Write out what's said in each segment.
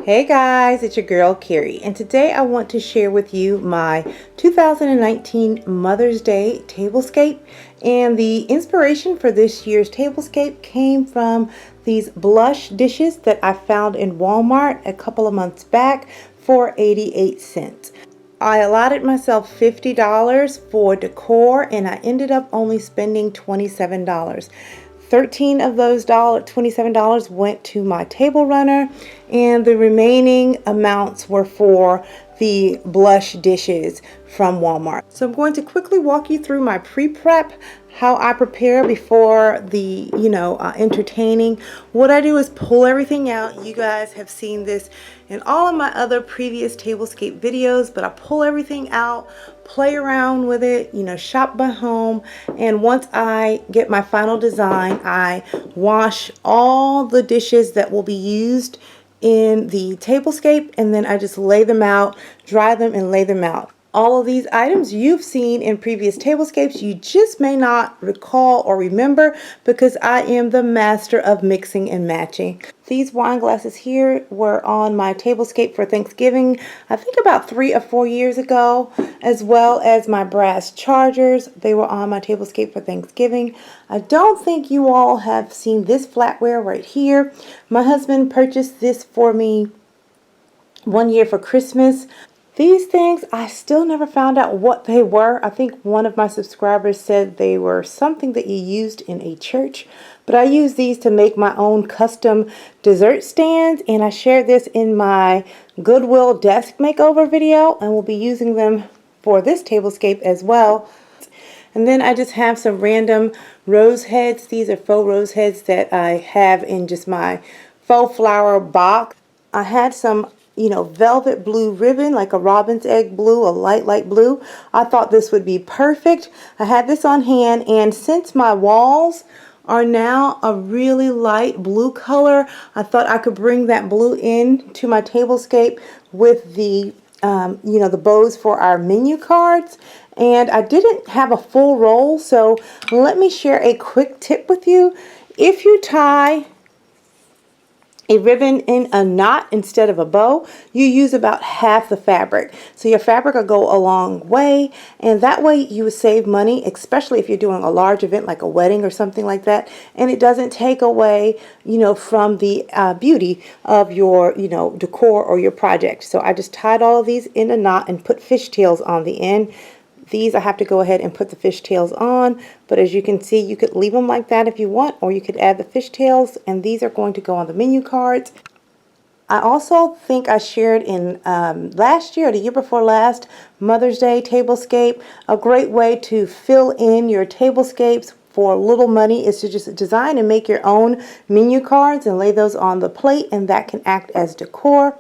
Hey guys, it's your girl Keri, and today I want to share with you my 2019 Mother's Day tablescape. And the inspiration for this year's tablescape came from these blush dishes that I found in Walmart a couple of months back for 88 cents. I allotted myself $50 for decor and I ended up only spending $27. 13 of those $27 went to my table runner, and the remaining amounts were for the blush dishes from Walmart. So I'm going to quickly walk you through my pre-prep, how I prepare before the entertaining. What I do is pull everything out. You guys have seen this in all of my other previous tablescape videos, but I pull everything out, play around with it, shop my home, and once I get my final design, I wash all the dishes that will be used in the tablescape, and then I just lay them out, dry them, and lay them out. All of these items you've seen in previous tablescapes, you just may not recall or remember because I am the master of mixing and matching. These wine glasses here were on my tablescape for Thanksgiving, I think about 3 or 4 years ago, as well as my brass chargers. They were on my tablescape for Thanksgiving. I don't think you all have seen this flatware right here. My husband purchased this for me one year for Christmas. These things, I still never found out what they were. I think one of my subscribers said they were something that you used in a church, but I use these to make my own custom dessert stands, and I shared this in my Goodwill desk makeover video, and we'll be using them for this tablescape as well. And then I just have some random rose heads. These are faux rose heads that I have in just my faux flower box. I had some velvet blue ribbon, like a robin's egg blue, a light blue. I thought this would be perfect. I had this on hand, and since my walls are now a really light blue color, I thought I could bring that blue in to my tablescape with the the bows for our menu cards. And I didn't have a full roll, so let me share a quick tip with you. If you tie a ribbon in a knot instead of a bow, you use about half the fabric. So your fabric will go a long way, and that way you would save money, especially if you're doing a large event like a wedding or something like that, and it doesn't take away, from the beauty of your, decor or your project. So I just tied all of these in a knot and put fishtails on the end. These I have to go ahead and put the fishtails on, but as you can see, you could leave them like that if you want, or you could add the fishtails, and these are going to go on the menu cards. I also think I shared in last year or the year before last, Mother's Day tablescape. A great way to fill in your tablescapes for little money is to just design and make your own menu cards and lay those on the plate, and that can act as decor.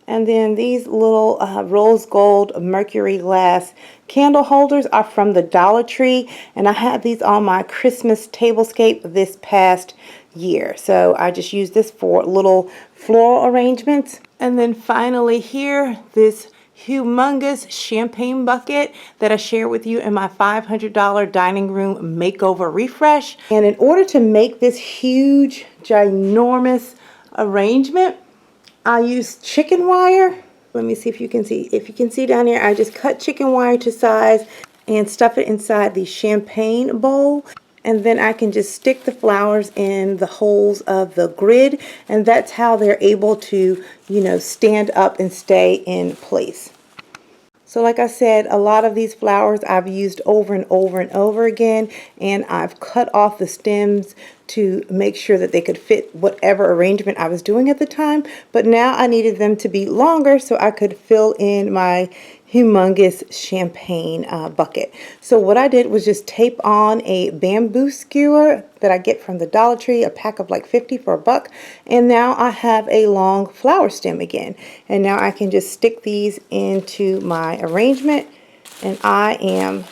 And then these little rose gold mercury glass candle holders are from the Dollar Tree, and I had these on my Christmas tablescape this past year. So I just use this for little floral arrangements. And then finally here, this humongous champagne bucket that I share with you in my $500 dining room makeover refresh. And in order to make this huge, ginormous arrangement, I use chicken wire. Let me see if you can see. If you can see down here, I just cut chicken wire to size and stuff it inside the champagne bowl. And then I can just stick the flowers in the holes of the grid. And that's how they're able to, stand up and stay in place. So like I said, a lot of these flowers I've used over and over and over again, and I've cut off the stems to make sure that they could fit whatever arrangement I was doing at the time. But now I needed them to be longer so I could fill in my humongous champagne bucket. So what I did was just tape on a bamboo skewer that I get from the Dollar Tree, a pack of like 50 for $1, and now I have a long flower stem again. And now I can just stick these into my arrangement, and I am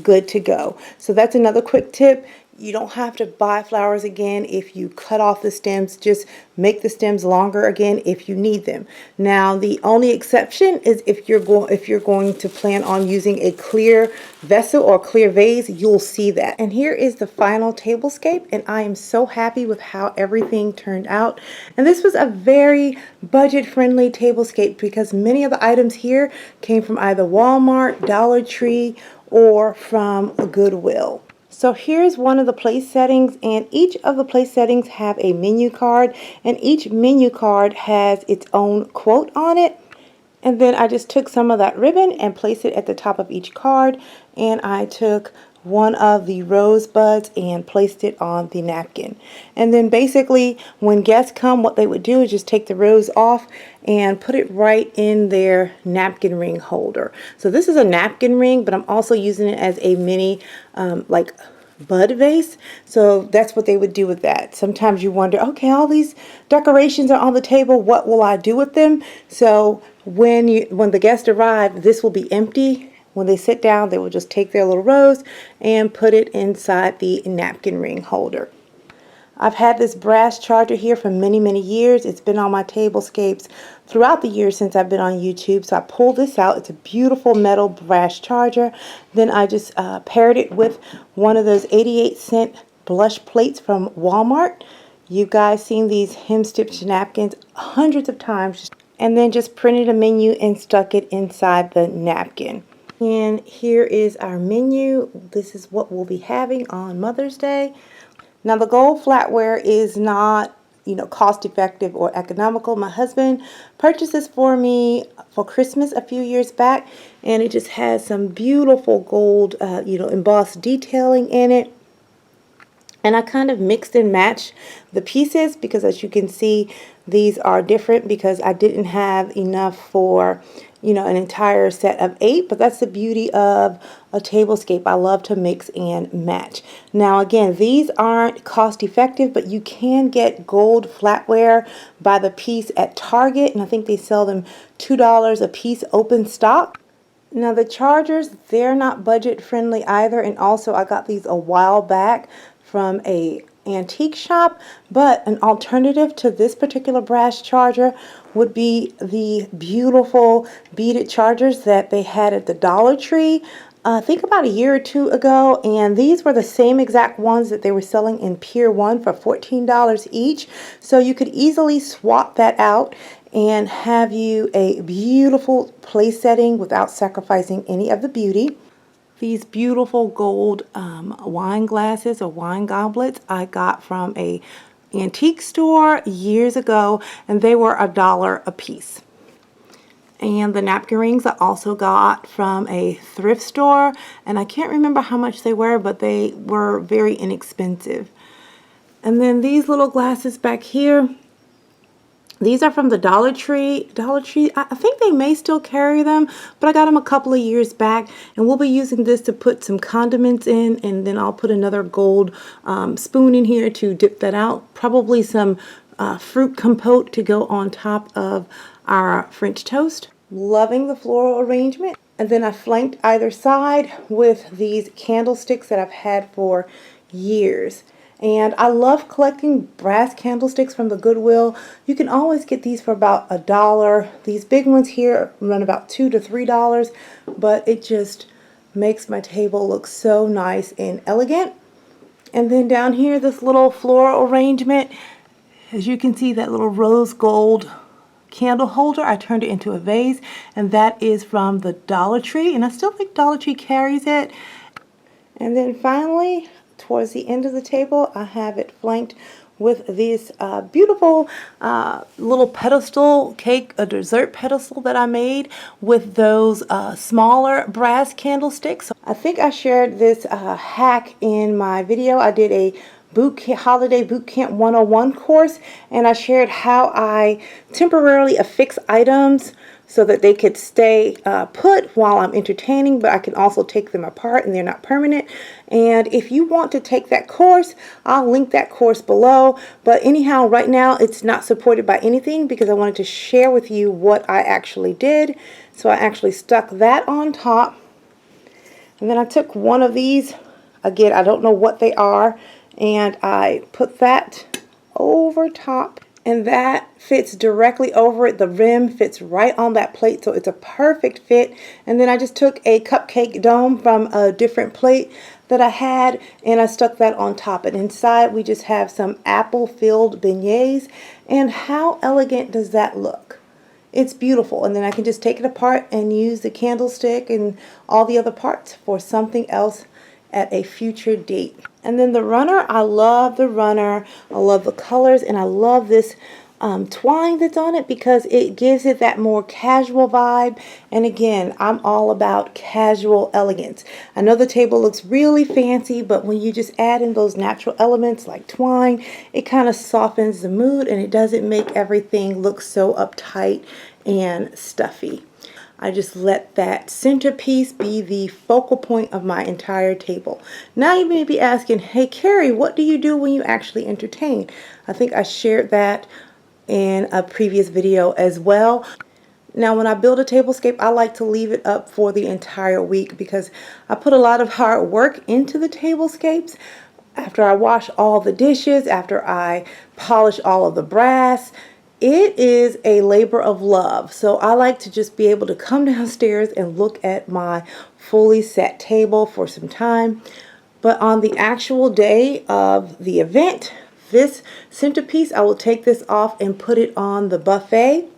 good to go. So that's another quick tip. You don't have to buy flowers again if you cut off the stems. Just make the stems longer again if you need them. Now, the only exception is if you're going to plan on using a clear vessel or clear vase, you'll see that. And here is the final tablescape, and I am so happy with how everything turned out. And this was a very budget-friendly tablescape because many of the items here came from either Walmart, Dollar Tree, or from Goodwill. So here's one of the place settings, and each of the place settings have a menu card, and each menu card has its own quote on it. And then I just took some of that ribbon and placed it at the top of each card, and I took one of the rosebuds and placed it on the napkin. And then basically when guests come, what they would do is just take the rose off and put it right in their napkin ring holder. So this is a napkin ring, but I'm also using it as a mini like bud vase. So that's what they would do with that. Sometimes you wonder, okay, all these decorations are on the table, what will I do with them? So when the guests arrive, this will be empty. When they sit down, they will just take their little rose and put it inside the napkin ring holder. I've had this brass charger here for many, many years. It's been on my tablescapes throughout the years since I've been on YouTube. So I pulled this out. It's a beautiful metal brass charger. Then I just paired it with one of those 88-cent blush plates from Walmart. You guys seen these hem-stitched napkins hundreds of times. And then just printed a menu and stuck it inside the napkin. And here is our menu. This is what we'll be having on Mother's Day. Now the gold flatware is not, cost effective or economical. My husband purchased this for me for Christmas a few years back, and it just has some beautiful gold, embossed detailing in it. And I kind of mixed and matched the pieces because, as you can see, these are different because I didn't have enough for, an entire set of 8. But that's the beauty of a tablescape. I love to mix and match. Now, again, these aren't cost effective, but you can get gold flatware by the piece at Target. And I think they sell them $2 a piece open stock. Now the chargers, they're not budget friendly either. And also I got these a while back from a antique shop, but an alternative to this particular brass charger would be the beautiful beaded chargers that they had at the Dollar Tree. I think about a year or two ago, and these were the same exact ones that they were selling in Pier 1 for $14 each. So you could easily swap that out and have you a beautiful place setting without sacrificing any of the beauty. These beautiful gold wine glasses or wine goblets I got from a antique store years ago, and they were $1 a piece. And the napkin rings I also got from a thrift store, and I can't remember how much they were, but they were very inexpensive. And then these little glasses back here, these are from the Dollar Tree. I think they may still carry them, but I got them a couple of years back, and we'll be using this to put some condiments in, and then I'll put another gold spoon in here to dip that out. Probably some fruit compote to go on top of our French toast. Loving the floral arrangement. And then I flanked either side with these candlesticks that I've had for years. And I love collecting brass candlesticks from the Goodwill. You can always get these for about $1. These big ones here run about $2 to $3, but it just makes my table look so nice and elegant. And then down here, this little floral arrangement. As you can see, that little rose gold candle holder, I turned it into a vase, and that is from the Dollar Tree, and I still think Dollar Tree carries it. And then finally, towards the end of the table, I have it flanked with this beautiful little pedestal cake, a dessert pedestal that I made with those smaller brass candlesticks. I think I shared this hack in my video. I did a Holiday Boot Camp 101 course, and I shared how I temporarily affix items so that they could stay put while I'm entertaining, but I can also take them apart and they're not permanent. And if you want to take that course, I'll link that course below. But anyhow, right now it's not supported by anything because I wanted to share with you what I actually did. So I actually stuck that on top, and then I took one of these Again, I don't know what they are. And I put that over top. And that fits directly over it. The rim fits right on that plate, so it's a perfect fit. And then I just took a cupcake dome from a different plate that I had, and I stuck that on top. And inside we just have some apple-filled beignets. And how elegant does that look? It's beautiful. And then I can just take it apart and use the candlestick and all the other parts for something else at a future date. And then the runner, I love the runner. I love the colors, and I love this twine that's on it because it gives it that more casual vibe. And again, I'm all about casual elegance. I know the table looks really fancy, but when you just add in those natural elements like twine, it kind of softens the mood and it doesn't make everything look so uptight and stuffy. I just let that centerpiece be the focal point of my entire table. Now you may be asking, hey Keri, what do you do when you actually entertain? I think I shared that in a previous video as well. Now when I build a tablescape, I like to leave it up for the entire week because I put a lot of hard work into the tablescapes. After I wash all the dishes, after I polish all of the brass, it is a labor of love. So I like to just be able to come downstairs and look at my fully set table for some time. But on the actual day of the event, this centerpiece, I will take this off and put it on the buffet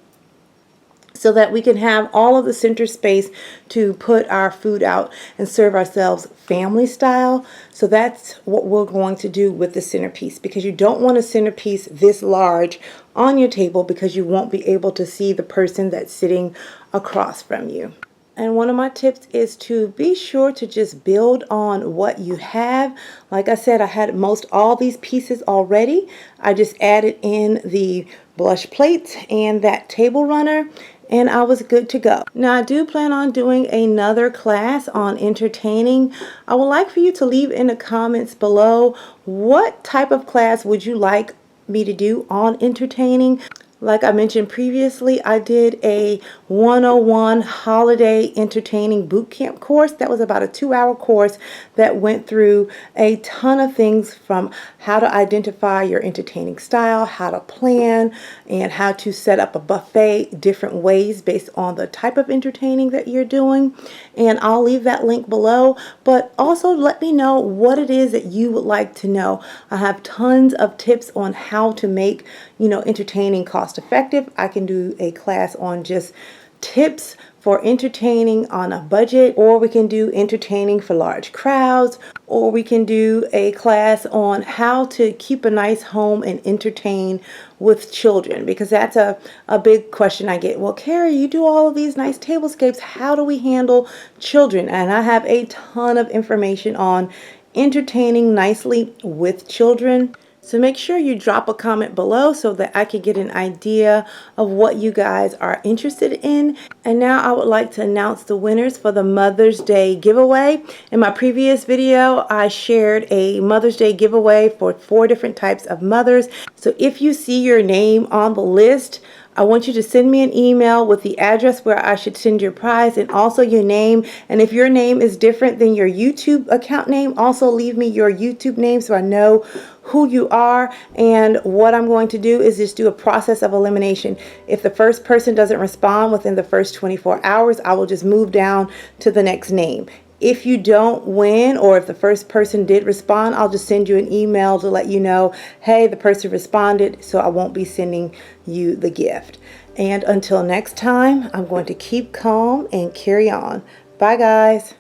so that we can have all of the center space to put our food out and serve ourselves family style. So that's what we're going to do with the centerpiece, because you don't want a centerpiece this large on your table because you won't be able to see the person that's sitting across from you. And one of my tips is to be sure to just build on what you have. Like I said, I had most all these pieces already. I just added in the blush plates and that table runner, and I was good to go. Now I do plan on doing another class on entertaining. I would like for you to leave in the comments below what type of class would you like me to do on entertaining. Like I mentioned previously, I did a 101 holiday entertaining boot camp course. That was about a 2-hour course that went through a ton of things, from how to identify your entertaining style, how to plan, and how to set up a buffet different ways based on the type of entertaining that you're doing. And I'll leave that link below, but also let me know what it is that you would like to know. I have tons of tips on how to make, entertaining cost effective. I can do a class on just tips for entertaining on a budget, or we can do entertaining for large crowds, or we can do a class on how to keep a nice home and entertain with children, because that's a big question I get. Well, Keri, you do all of these nice tablescapes. How do we handle children? And I have a ton of information on entertaining nicely with children. So make sure you drop a comment below so that I can get an idea of what you guys are interested in. And now I would like to announce the winners for the Mother's Day giveaway. In my previous video, I shared a Mother's Day giveaway for 4 different types of mothers. So if you see your name on the list, I want you to send me an email with the address where I should send your prize and also your name. And if your name is different than your YouTube account name, also leave me your YouTube name so I know who you are. And what I'm going to do is just do a process of elimination. If the first person doesn't respond within the first 24 hours, I will just move down to the next name. If you don't win, or if the first person did respond, I'll just send you an email to let you know, hey, the person responded, so I won't be sending you the gift. And until next time, I'm going to keep calm and carry on. Bye, guys.